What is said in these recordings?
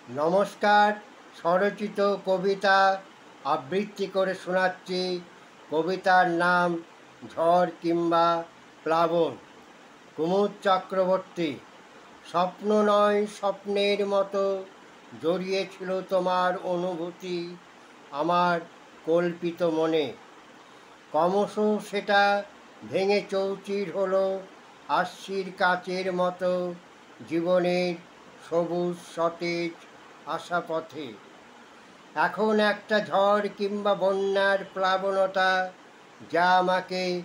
নমস্কার। স্বরচিত কবিতা আবৃত্তি করে শোনাচ্ছি। কবিতার নাম ঝড় কিংবা প্লাবন। কুমুদ চক্রবর্তী। স্বপ্ন নয়, স্বপ্নের মতো জড়িয়েছিল তোমার অনুভূতি আমার কল্পিত মনে। ক্রমশ সেটা ভেঙে চৌচির হলো আশির কাচের মতো জীবনের সবুজ সতেজ আশাপথে। এখন একটা ঝড় কিংবা বন্যার প্লাবনতা যা আমাকে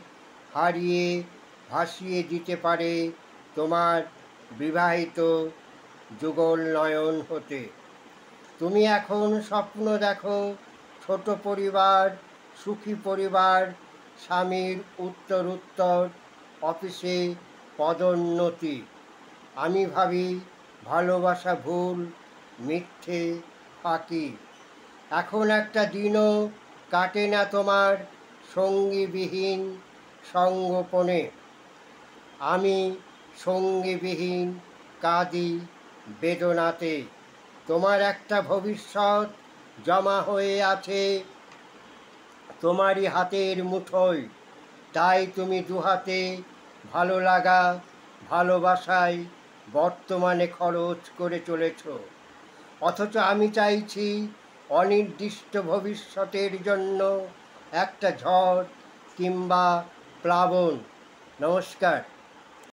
হারিয়ে ভাসিয়ে দিতে পারে তোমার বিবাহিত যুগল নয়ন হতে। তুমি এখন স্বপ্ন দেখো ছোট পরিবার, সুখী পরিবার, স্বামীর উত্তর অফিসে পদোন্নতি। আমি ভাবি ভালোবাসা ভুল, মিথ্যে, ফাঁকি। এখন একটা দিনও কাটে না তোমার সঙ্গীবিহীন সঙ্গোপনে। আমি সঙ্গীবিহীন কাঁদি বেদনাতে। তোমার একটা ভবিষ্যৎ জমা হয়ে আছে তোমারই হাতের মুঠোয়। তাই তুমি দুহাতে ভালো লাগা, ভালোবাসায় বর্তমানে খরচ করে চলেছ। অথচ আমি চাইছি অনির্দিষ্ট ভবিষ্যতের জন্য একটা ঝড় কিংবা প্লাবন। নমস্কার।